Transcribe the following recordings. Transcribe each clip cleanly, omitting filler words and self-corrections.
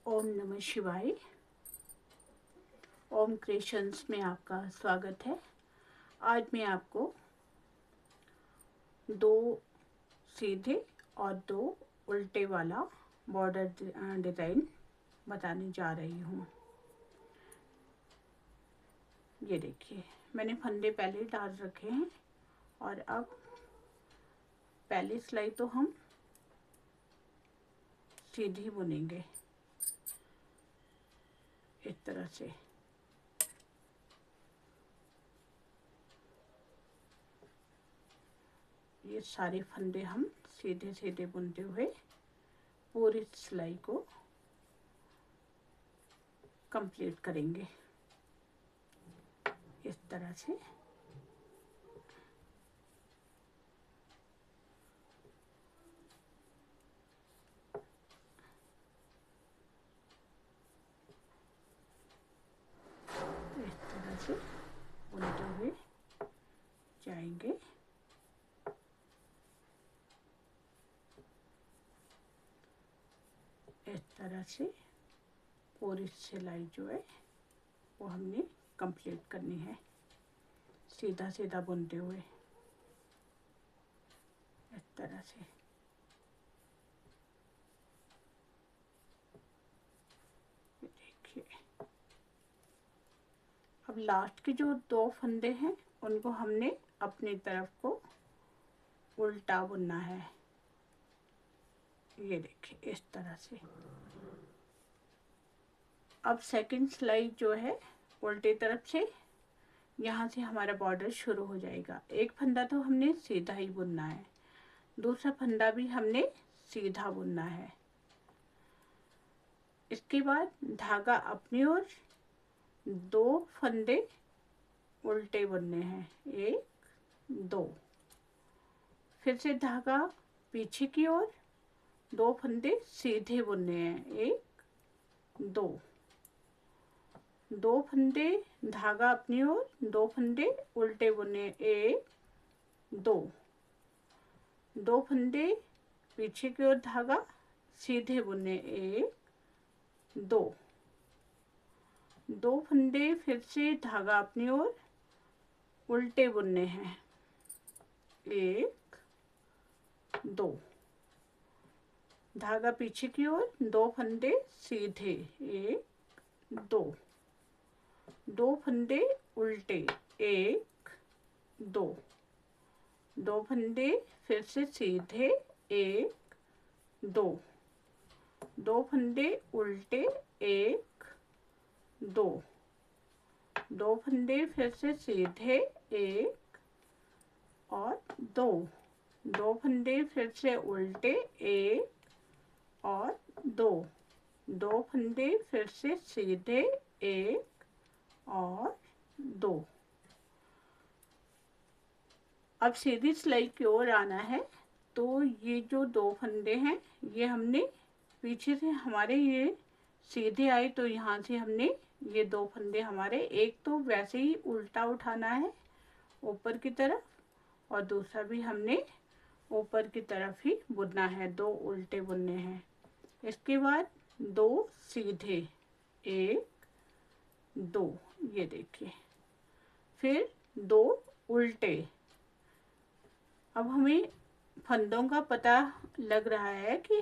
ओम नमः शिवाय। ओम क्रिएशंस में आपका स्वागत है। आज मैं आपको दो सीधे और दो उल्टे वाला बॉर्डर डिज़ाइन बताने जा रही हूँ। ये देखिए, मैंने फंदे पहले डाल रखे हैं और अब पहली सिलाई तो हम सीधी बुनेंगे इस तरह से। ये सारे फंदे हम सीधे सीधे बुनते हुए पूरी सिलाई को कंप्लीट करेंगे इस तरह से। इस तरह से बुनते हुए जाएंगे। इस तरह से पूरी सिलाई जो है वो हमने कंप्लीट करनी है सीधा सीधा बुनते हुए इस तरह से। देखिए, अब लास्ट के जो दो फंदे हैं उनको हमने अपनी तरफ को उल्टा बुनना है। ये देखिए इस तरह से। अब सेकंड सिलाई जो है उल्टी तरफ से, यहाँ से हमारा बॉर्डर शुरू हो जाएगा। एक फंदा तो हमने सीधा ही बुनना है, दूसरा फंदा भी हमने सीधा बुनना है। इसके बाद धागा अपनी ओर, दो फंदे उल्टे बुनने हैं, एक दो। फिर से धागा पीछे की ओर, दो फंदे सीधे बुनने हैं, एक दो। दो फंदे धागा अपनी ओर, दो फंदे उल्टे बुने, एक दो। दो फंदे पीछे की ओर धागा सीधे बुने, एक दो। दो फंदे फिर से धागा अपनी ओर उल्टे बुनने हैं, एक दो। धागा पीछे की ओर, दो फंदे सीधे, एक दो। दो फंदे उल्टे, एक दो। दो फंदे फिर से सीधे, एक दो। दो फंदे उल्टे, एक दो। दो फंदे फिर से सीधे, एक और दो। दो फंदे फिर से उल्टे, एक और दो। दो फंदे फिर से सीधे, एक और दो। अब सीधी सिलाई की ओर आना है, तो ये जो दो फंदे हैं ये हमने पीछे से, हमारे ये सीधे आए तो यहाँ से हमने ये दो फंदे हमारे, एक तो वैसे ही उल्टा उठाना है ऊपर की तरफ, और दूसरा भी हमने ऊपर की तरफ ही बुनना है, दो उल्टे बुनने हैं। इसके बाद दो सीधे, एक दो, ये देखिए। फिर दो उल्टे। अब हमें फंदों का पता लग रहा है कि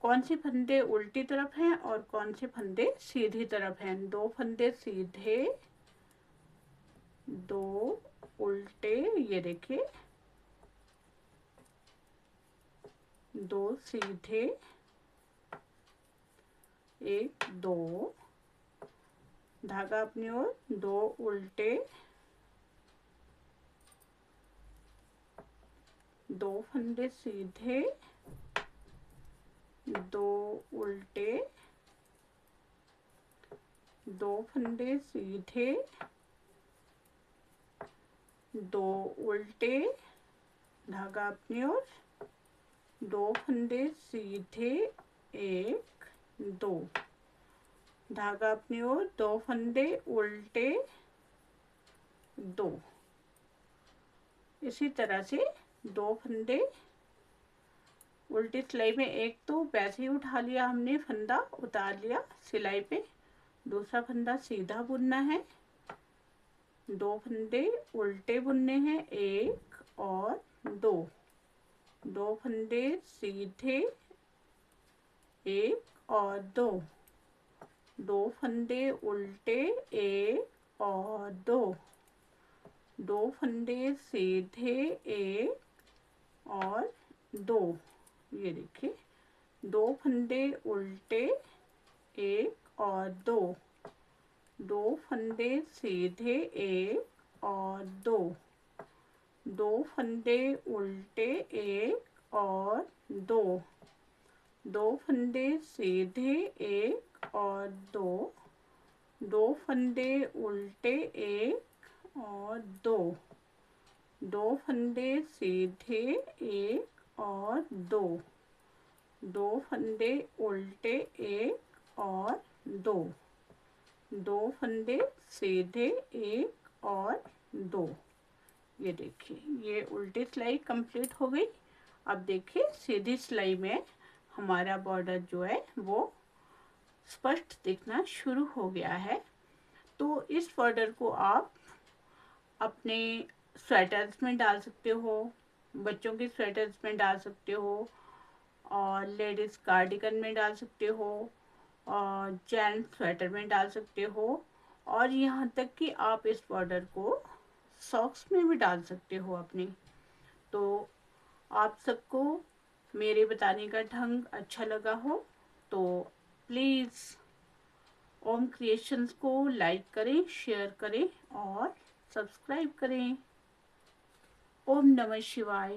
कौन से फंदे उल्टी तरफ हैं और कौन से फंदे सीधी तरफ हैं। दो फंदे सीधे, दो उल्टे, ये देखिए, दो सीधे, एक दो। धागा अपनी ओर, दो उल्टे, दो फंदे सीधे, दो उल्टे, दो फंदे सीधे, दो उल्टे। धागा अपनी ओर, दो फंदे सीधे, एक दो। धागा अपनी ओर, दो फंदे उल्टे, दो। इसी तरह से दो फंदे उल्टी सिलाई में एक तो वैसे ही उठा लिया हमने, फंदा उतार लिया सिलाई पे, दूसरा फंदा सीधा बुनना है, 2 फंदे उल्टे बुनने हैं, 1 और 2, 2 फंदे सीधे, 1 और 2, 2 फंदे उल्टे, 1 और 2, 2 फंदे सीधे, 1 और 2, ये देखिए 2 फंदे उल्टे, 1 और 2, 2 फंदे सीधे, 1 और 2, 2 फंदे उल्टे, 1 और 2, 2 फंदे सीधे, 1 और 2, 2 फंदे उल्टे, 1 और 2, 2 फंदे सीधे, 1 और 2, 2 फंदे उल्टे, 1 और 2, 2 फंदे सीधे, 1 और 2। ये देखिए ये उल्टी सिलाई कंप्लीट हो गई। अब देखिए सीधी सिलाई में हमारा बॉर्डर जो है वो स्पष्ट दिखना शुरू हो गया है। तो इस बॉर्डर को आप अपने स्वेटर्स में डाल सकते हो, बच्चों के स्वेटर्स में डाल सकते हो, और लेडीज़ कार्डिगन में डाल सकते हो, और जेंट्स स्वेटर में डाल सकते हो, और यहाँ तक कि आप इस बॉर्डर को सॉक्स में भी डाल सकते हो अपने। तो आप सबको मेरे बताने का ढंग अच्छा लगा हो तो प्लीज़ ओम क्रिएशंस को लाइक करें, शेयर करें और सब्सक्राइब करें। ओम नमः शिवाय।